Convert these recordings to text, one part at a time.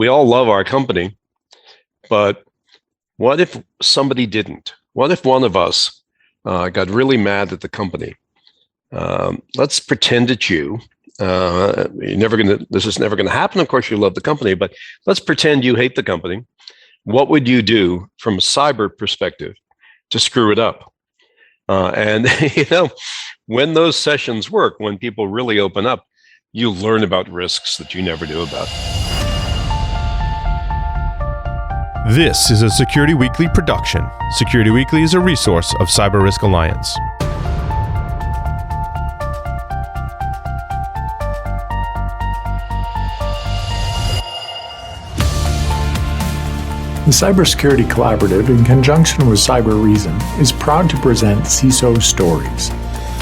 we all love our company, but what if somebody didn't? What if one of us got really mad at the company? Let's pretend it's you. This is never gonna happen. Of course, you love the company, but let's pretend you hate the company. What would you do from a cyber perspective to screw it up? And when those sessions work, when people really open up, you learn about risks that you never knew about. This is a Security Weekly production. Security Weekly is a resource of Cyber Risk Alliance. The Cybersecurity Collaborative, in conjunction with Cyber Reason, is proud to present CISO Stories.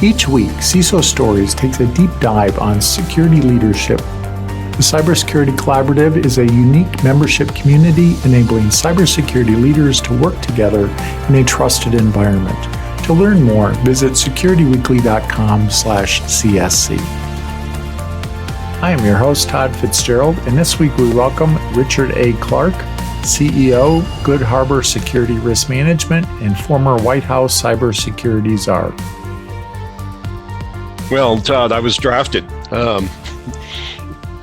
Each week, CISO Stories takes a deep dive on security leadership. The Cybersecurity Collaborative is a unique membership community enabling cybersecurity leaders to work together in a trusted environment. To learn more, visit securityweekly.com/CSC. I am your host, Todd Fitzgerald, and this week we welcome Richard A. Clarke, CEO, Good Harbor Security Risk Management, and former White House cybersecurity czar. Well, Todd, I was drafted.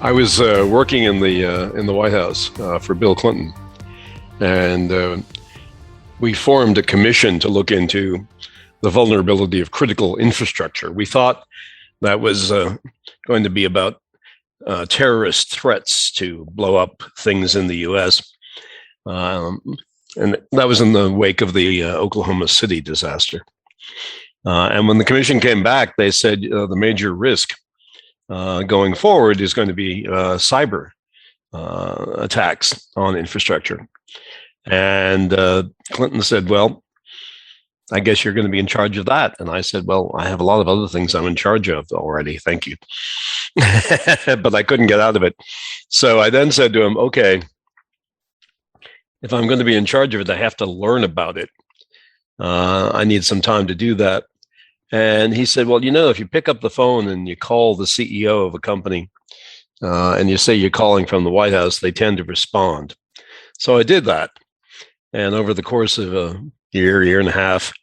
I was working in the White House for Bill Clinton, and we formed a commission to look into the vulnerability of critical infrastructure. We thought that was going to be about terrorist threats to blow up things in the U.S., and that was in the wake of the Oklahoma City disaster. And when the commission came back, they said the major risk going forward is going to be cyber attacks on infrastructure. And Clinton said, well, I guess you're going to be in charge of that. And I said, well, I have a lot of other things I'm in charge of already. Thank you. But I couldn't get out of it. So I then said to him, okay, if I'm going to be in charge of it, I have to learn about it. I need some time to do that. And he said, well, if you pick up the phone and you call the CEO of a company and you say you're calling from the White House, they tend to respond. So I did that. And over the course of a year and a half,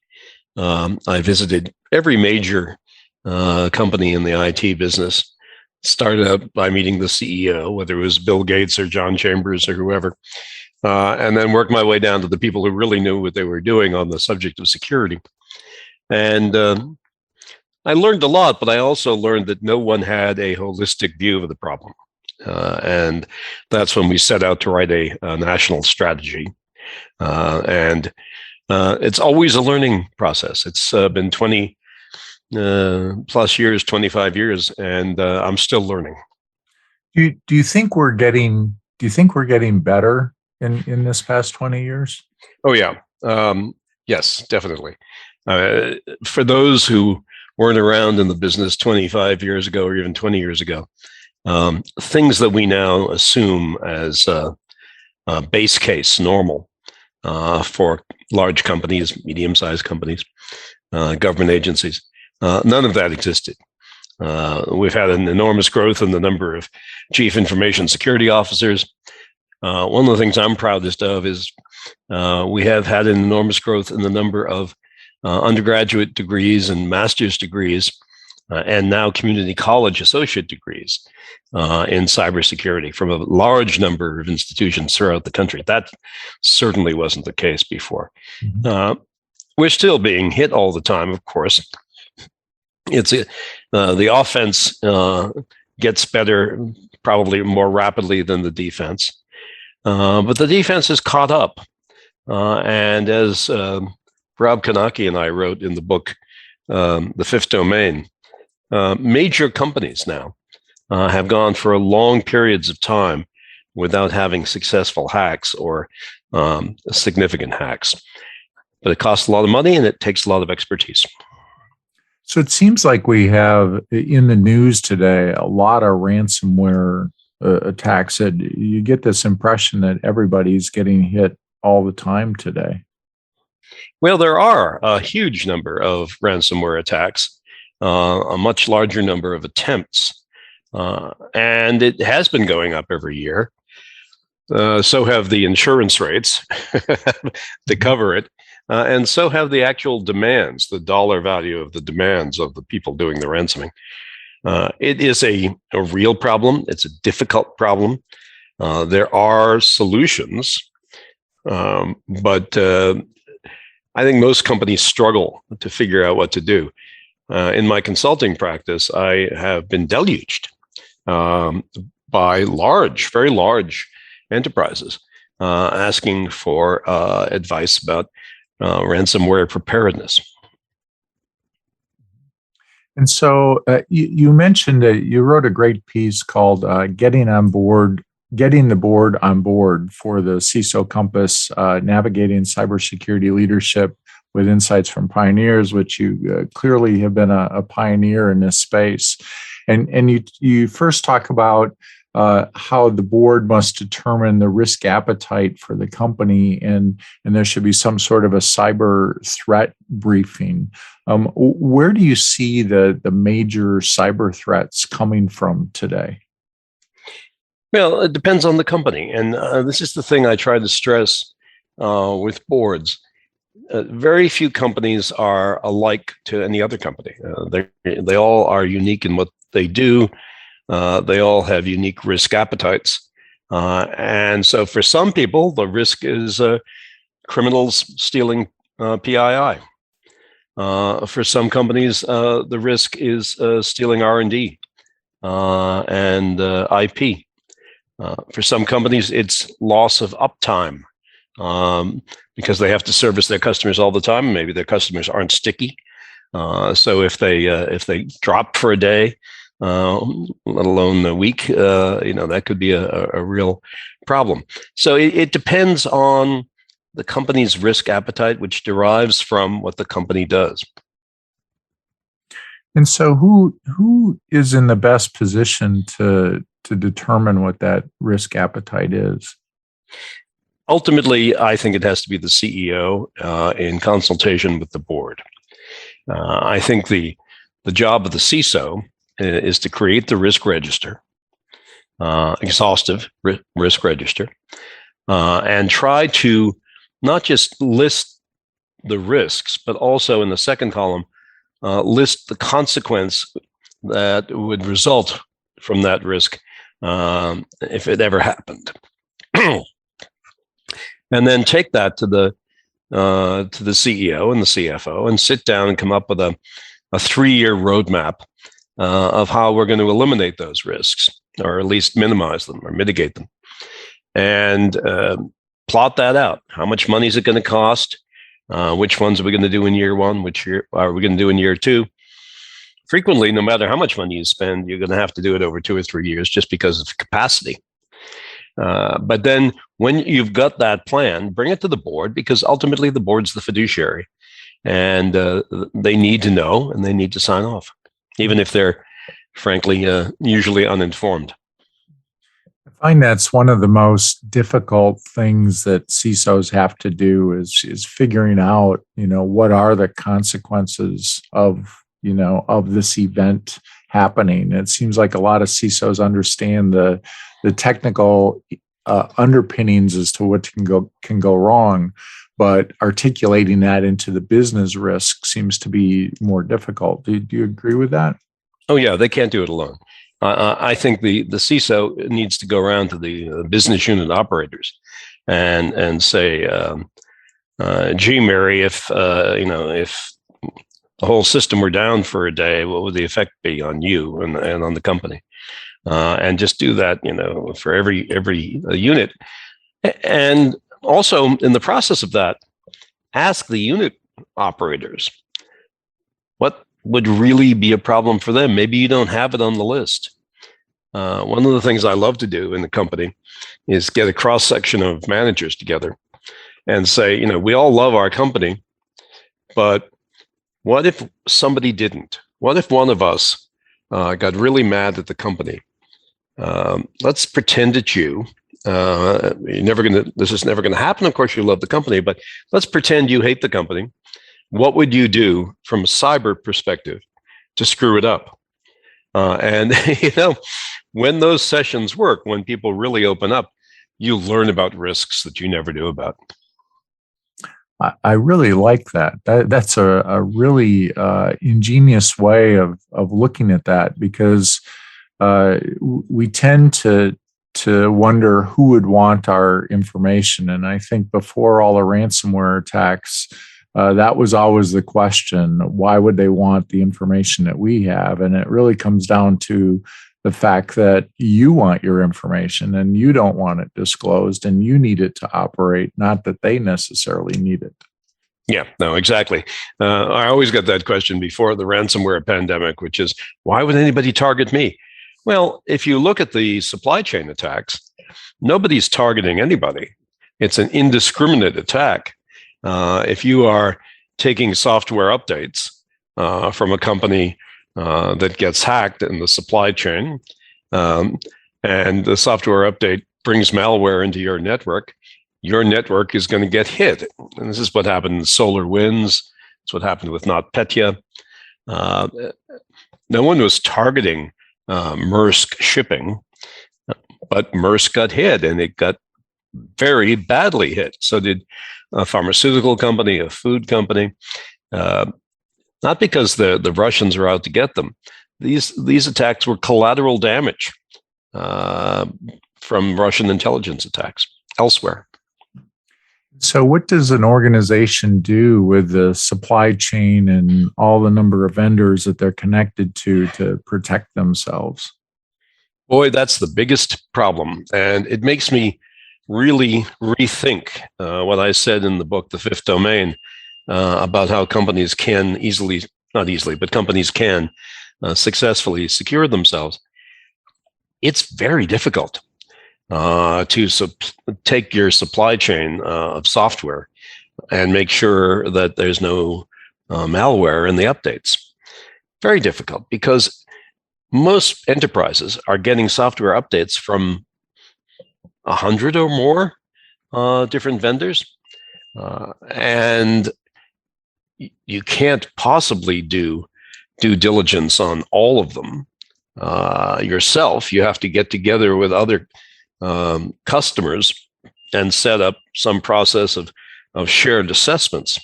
I visited every major company in the IT business. Started out by meeting the CEO, whether it was Bill Gates or John Chambers or whoever, and then worked my way down to the people who really knew what they were doing on the subject of security. And I learned a lot, but I also learned that no one had a holistic view of the problem. And that's when we set out to write a national strategy. And it's always a learning process. It's been 20 plus years, 25 years, and I'm still learning. Do you think we're getting better in this past 20 years? Oh, yeah. Yes, definitely. For those who weren't around in the business 25 years ago or even 20 years ago, things that we now assume as base case normal for large companies, medium-sized companies, government agencies, none of that existed. We've had an enormous growth in the number of chief information security officers. One of the things I'm proudest of is we have had an enormous growth in the number of undergraduate degrees and master's degrees, and now community college associate degrees in cybersecurity from a large number of institutions throughout the country. That certainly wasn't the case before. Mm-hmm. We're still being hit all the time, of course. It's the offense gets better probably more rapidly than the defense. But the defense is caught up. And as Rob Kanaki and I wrote in the book, The Fifth Domain, major companies now have gone for long periods of time without having successful hacks or significant hacks. But it costs a lot of money and it takes a lot of expertise. So it seems like we have in the news today a lot of ransomware attacks. That you get this impression that everybody's getting hit all the time today. Well, there are a huge number of ransomware attacks, a much larger number of attempts, and it has been going up every year. So have the insurance rates to cover it. And so have the actual demands, the dollar value of the demands of the people doing the ransoming. It is a real problem. It's a difficult problem. There are solutions, but I think most companies struggle to figure out what to do. In my consulting practice, I have been deluged by very large enterprises asking for advice about ransomware preparedness. And so you mentioned that you wrote a great piece called Getting the Board on Board for the CISO Compass, Navigating Cybersecurity Leadership with Insights from Pioneers, which you clearly have been a pioneer in this space. And you first talk about how the board must determine the risk appetite for the company, and there should be some sort of a cyber threat briefing. Where do you see the major cyber threats coming from today? Well, it depends on the company. And this is the thing I try to stress with boards. Very few companies are alike to any other company. They all are unique in what they do. They all have unique risk appetites. And so for some people, the risk is criminals stealing PII. For some companies, the risk is stealing R&D and IP. For some companies, it's loss of uptime because they have to service their customers all the time. Maybe their customers aren't sticky. So if they drop for a day, let alone a week, that could be a real problem. So it depends on the company's risk appetite, which derives from what the company does. And so who is in the best position to determine what that risk appetite is? Ultimately, I think it has to be the CEO in consultation with the board. I think the job of the CISO is to create the risk register, exhaustive risk register, and try to not just list the risks, but also in the second column, list the consequence that would result from that risk if it ever happened. And then take that to the CEO and the CFO and sit down and come up with a 3-year roadmap of how we're going to eliminate those risks, or at least minimize them or mitigate them, and plot that out. How much money is it going to cost? Which ones are we going to do in year 1? Which year are we going to do in year 2? Frequently, no matter how much money you spend, you're going to have to do it over 2 or 3 years just because of capacity. But then when you've got that plan, bring it to the board, because ultimately the board's the fiduciary, and they need to know and they need to sign off, even if they're frankly usually uninformed. I find that's one of the most difficult things that CISOs have to do is figuring out, what are the consequences of this event happening. It seems like a lot of CISOs understand the technical underpinnings as to what can go wrong, but articulating that into the business risk seems to be more difficult. Do you agree with that? Oh yeah, they can't do it alone. I think the CISO needs to go around to the business unit operators and say, "Gee, Mary, if the whole system were down for a day, what would the effect be on you and on the company?" And just do that, for every unit. And also, in the process of that, ask the unit operators what would really be a problem for them. Maybe you don't have it on the list. One of the things I love to do in the company is get a cross section of managers together and say, we all love our company, but what if somebody didn't? What if one of us got really mad at the company? Let's pretend it's you. This is never going to happen. Of course, you love the company, but let's pretend you hate the company. What would you do from a cyber perspective to screw it up? And when those sessions work, when people really open up, you learn about risks that you never knew about. I really like that. That's a really ingenious way of looking at that, because we tend to wonder who would want our information. And I think before all the ransomware attacks, that was always the question: why would they want the information that we have? And it really comes down to the fact that you want your information and you don't want it disclosed, and you need it to operate, not that they necessarily need it. Yeah, no, exactly. I always got that question before the ransomware pandemic, which is, why would anybody target me? Well, if you look at the supply chain attacks, nobody's targeting anybody. It's an indiscriminate attack. If you are taking software updates from a company that gets hacked in the supply chain, and the software update brings malware into your network is going to get hit. And this is what happened in SolarWinds. It's what happened with NotPetya. No one was targeting Maersk shipping, but Maersk got hit, and it got very badly hit. So did a pharmaceutical company, a food company. Not because the Russians are out to get them. These attacks were collateral damage from Russian intelligence attacks elsewhere. So what does an organization do with the supply chain and all the number of vendors that they're connected to protect themselves? Boy, that's the biggest problem. And it makes me really rethink what I said in the book, The Fifth Domain, about how companies can companies can successfully secure themselves. It's very difficult to take your supply chain of software and make sure that there's no malware in the updates. Very difficult, because most enterprises are getting software updates from 100 or more different vendors. And you can't possibly do due diligence on all of them yourself. You have to get together with other customers and set up some process of shared assessments.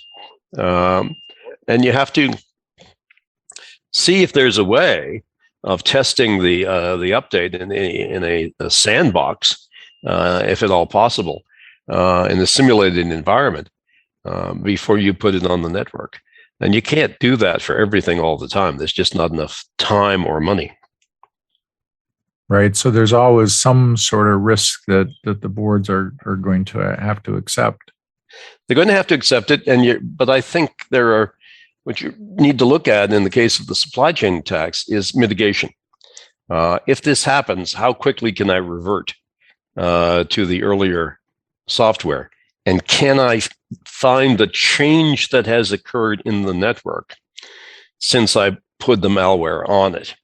And you have to see if there's a way of testing the update in a sandbox, if at all possible, in a simulated environment, before you put it on the network. And you can't do that for everything all the time. There's just not enough time or money. Right. So there's always some sort of risk that the boards are going to have to accept. They're going to have to accept it. But I think what you need to look at in the case of the supply chain attacks is mitigation. If this happens, how quickly can I revert to the earlier software? And can I find the change that has occurred in the network since I put the malware on it?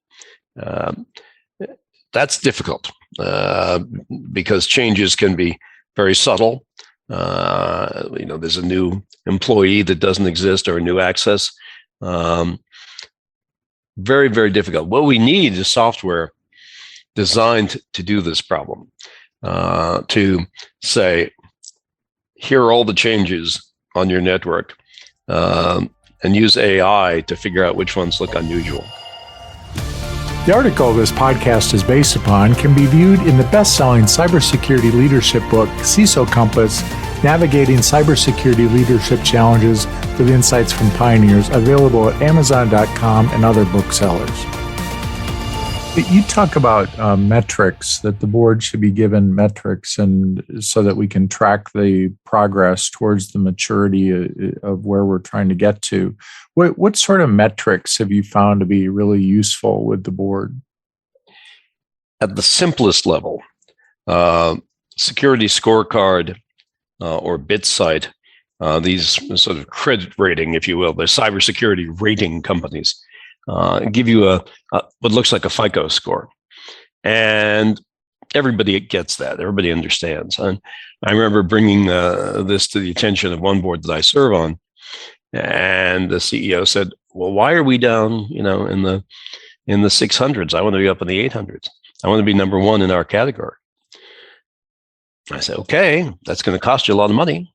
That's difficult because changes can be very subtle. There's a new employee that doesn't exist or a new access. Very, very difficult. What we need is software designed to do this problem, to say, here are all the changes on your network, and use AI to figure out which ones look unusual. The article this podcast is based upon can be viewed in the best-selling cybersecurity leadership book, CISO Compass, Navigating Cybersecurity Leadership Challenges with Insights from Pioneers, available at Amazon.com and other booksellers. You talk about metrics, that the board should be given metrics, and so that we can track the progress towards the maturity of where we're trying to get to. What sort of metrics have you found to be really useful with the board? At the simplest level, security scorecard or BitSight, these sort of credit rating, if you will, they're cybersecurity rating companies, give you what looks like a FICO score. And everybody gets that. Everybody understands. And I remember bringing this to the attention of one board that I serve on. And the CEO said, well, why are we down, in the 600s? I want to be up in the 800s. I want to be number one in our category. I said, okay, that's going to cost you a lot of money.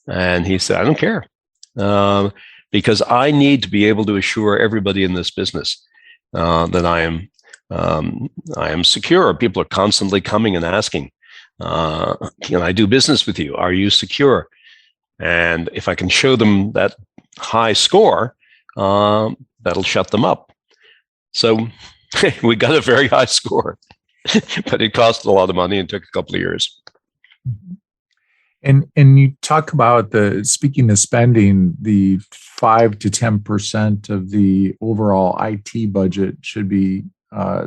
And he said, I don't care, because I need to be able to assure everybody in this business that I am secure. People are constantly coming and asking, can I do business with you? Are you secure? And if I can show them that high score, that'll shut them up. So we got a very high score, but it cost a lot of money and took a couple of years. And you talk about speaking of spending, the 5 to 10% of the overall IT budget should be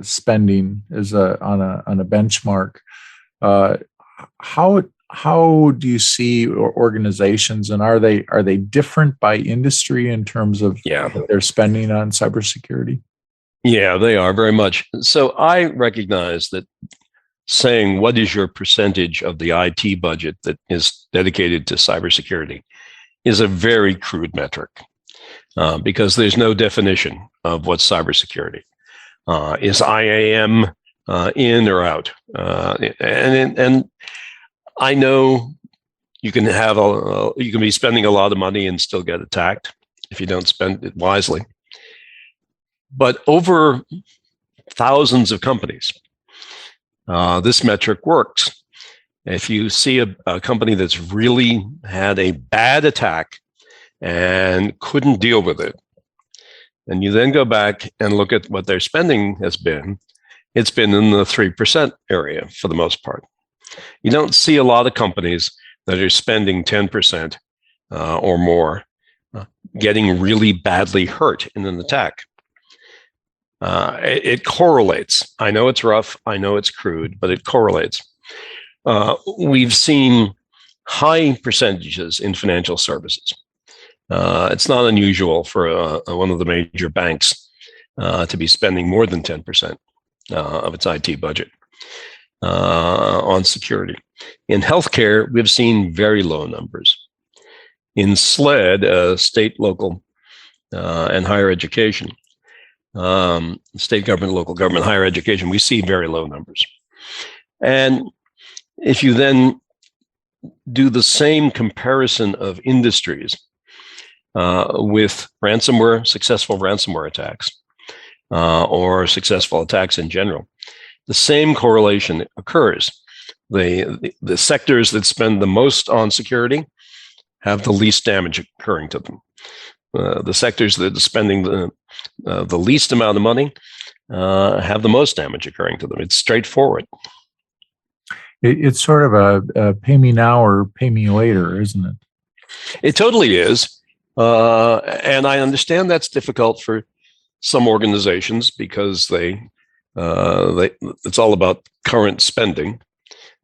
spending as on a benchmark. How do you see organizations, and are they different by industry in terms of their spending on cybersecurity? Yeah, they are very much. So I recognize that saying what is your percentage of the IT budget that is dedicated to cybersecurity is a very crude metric, because there's no definition of what's cybersecurity. Is IAM in or out? And I know you can you can be spending a lot of money and still get attacked if you don't spend it wisely. But over thousands of companies, this metric works. If you see a company that's really had a bad attack and couldn't deal with it, and you then go back and look at what their spending has been, it's been in the 3% area for the most part. You don't see a lot of companies that are spending 10% or more getting really badly hurt in an attack. It correlates. I know it's rough. I know it's crude, but it correlates. We've seen high percentages in financial services. It's not unusual for one of the major banks to be spending more than 10% of its IT budget on security. In healthcare, we've seen very low numbers. In SLED, state, local, and higher education, state government, local government, higher education, we see very low numbers. And if you then do the same comparison of industries with ransomware, successful ransomware attacks, or successful attacks in general, the same correlation occurs. The sectors that spend the most on security have the least damage occurring to them. The sectors that are spending the least amount of money have the most damage occurring to them. It's straightforward. It's sort of a pay me now or pay me later, isn't it? It totally is. And I understand that's difficult for some organizations because it's all about current spending.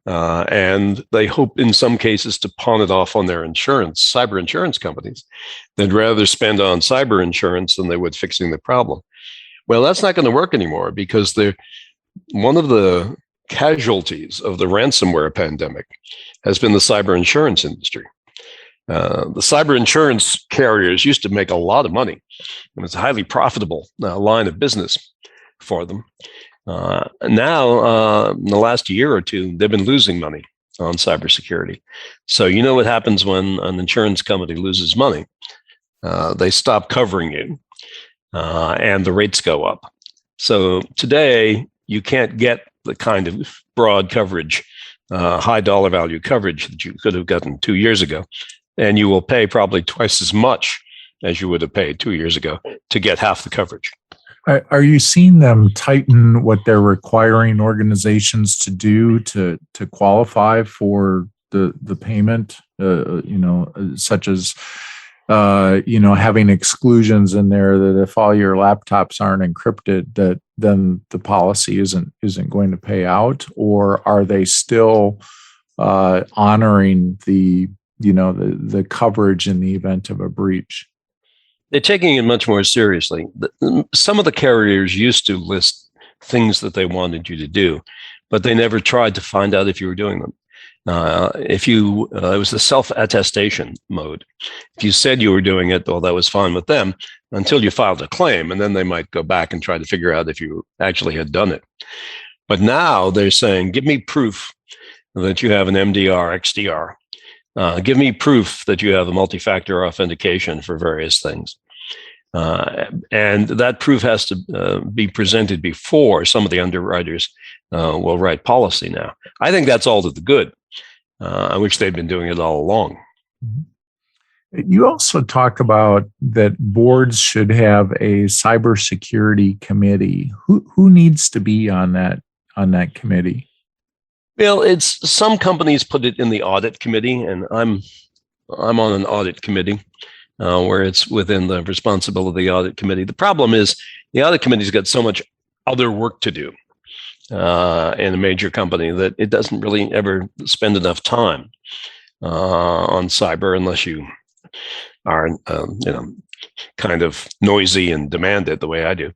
And they hope in some cases to pawn it off on their cyber insurance companies. They'd rather spend on cyber insurance than they would fixing the problem. Well, that's not going to work anymore because one of the casualties of the ransomware pandemic has been the cyber insurance industry. The cyber insurance carriers used to make a lot of money. It was a highly profitable line of business for them. Now, in the last year or two, they've been losing money on cybersecurity. So you know what happens when an insurance company loses money? They stop covering you, and the rates go up. So today, you can't get the kind of broad coverage, high dollar value coverage that you could have gotten 2 years ago. And you will pay probably twice as much as you would have paid 2 years ago to get half the coverage. Are you seeing them tighten what they're requiring organizations to do to qualify for the payment? Such as having exclusions in there that if all your laptops aren't encrypted, that then the policy isn't going to pay out, or are they still honoring the coverage in the event of a breach? They're taking it much more seriously. Some of the carriers used to list things that they wanted you to do, but they never tried to find out if you were doing them. It was the self-attestation mode. If you said you were doing it, well, that was fine with them until you filed a claim, and then they might go back and try to figure out if you actually had done it. But now they're saying, give me proof that you have an MDR, XDR. Give me proof that you have a multi-factor authentication for various things. And that proof has to be presented before some of the underwriters will write policy now. I think that's all to the good. I wish they'd been doing it all along. You also talk about that boards should have a cybersecurity committee. Who needs to be on that committee? Well, it's some companies put it in the audit committee, and I'm on an audit committee where it's within the responsibility of the audit committee. The problem is the audit committee's got so much other work to do in a major company that it doesn't really ever spend enough time on cyber unless you are, kind of noisy and demand it the way I do.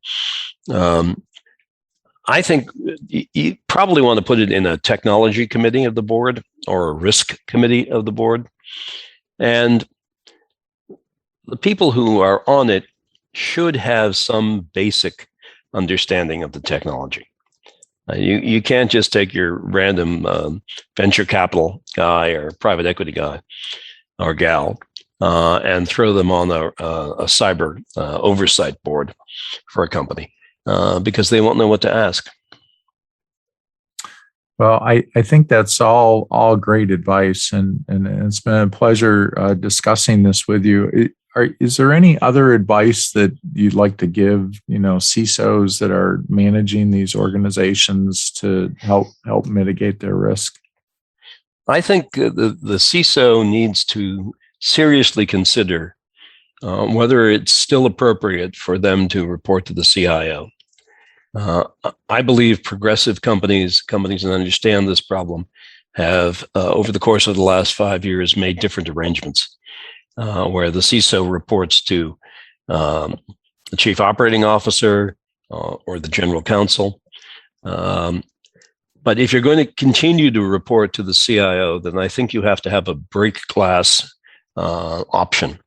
I think you probably want to put it in a technology committee of the board or a risk committee of the board. And the people who are on it should have some basic understanding of the technology. You can't just take your random venture capital guy or private equity guy or gal and throw them on a cyber oversight board for a company. Because they won't know what to ask. Well, I think that's all great advice, and it's been a pleasure discussing this with you. Is there any other advice that you'd like to give, CISOs that are managing these organizations to help mitigate their risk? I think the CISO needs to seriously consider whether it's still appropriate for them to report to the CIO. I believe progressive companies that understand this problem have, over the course of the last 5 years, made different arrangements where the CISO reports to the chief operating officer or the general counsel. But if you're going to continue to report to the CIO, then I think you have to have a break glass option,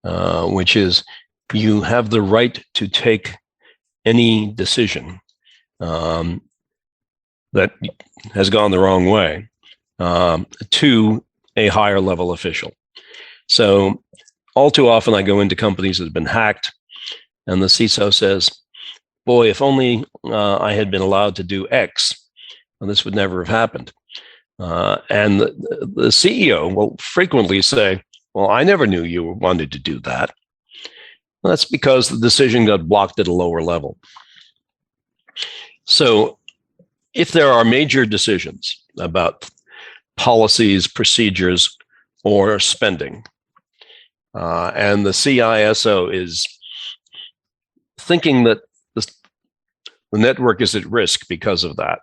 which is you have the right to take any decision that has gone the wrong way to a higher level official. So all too often I go into companies that have been hacked and the CISO says, boy, if only I had been allowed to do X, well, this would never have happened. And the CEO will frequently say, well, I never knew you wanted to do that. Well, that's because the decision got blocked at a lower level. So if there are major decisions about policies, procedures, or spending, and the CISO is thinking that the network is at risk because of that,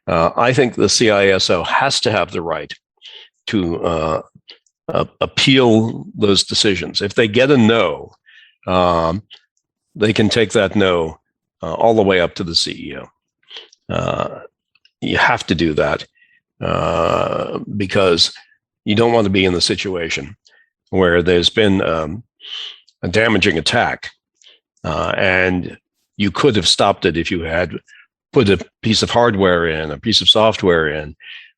I think the CISO has to have the right to appeal those decisions. If they get a no, they can take that no all the way up to the CEO. You have to do that because you don't want to be in the situation where there's been a damaging attack and you could have stopped it if you had put a piece of hardware in, a piece of software in,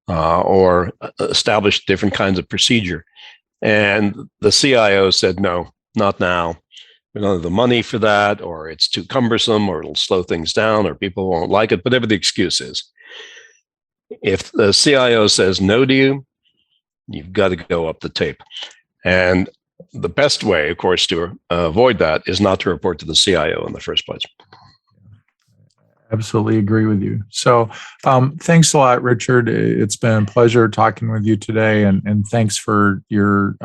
or established different kinds of procedure. And the CIO said, no, not now. We don't have the money for that, or it's too cumbersome, or it'll slow things down, or people won't like it, whatever the excuse is. If the CIO says no to you, you've got to go up the tape. And the best way, of course, to avoid that is not to report to the CIO in the first place. Absolutely agree with you. So thanks a lot, Richard. It's been a pleasure talking with you today, and thanks for your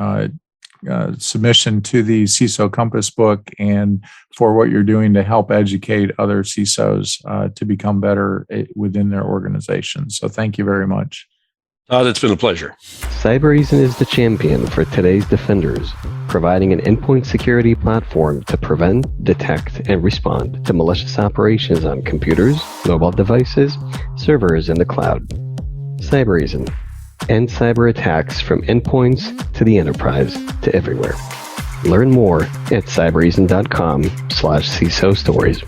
submission to the CISO Compass book and for what you're doing to help educate other CISOs to become better within their organizations. So thank you very much. It's been a pleasure. Cybereason is the champion for today's defenders, providing an endpoint security platform to prevent, detect, and respond to malicious operations on computers, mobile devices, servers, and the cloud. Cybereason. End cyber attacks from endpoints to the enterprise to everywhere. Learn more at cybereason.com/CISO stories.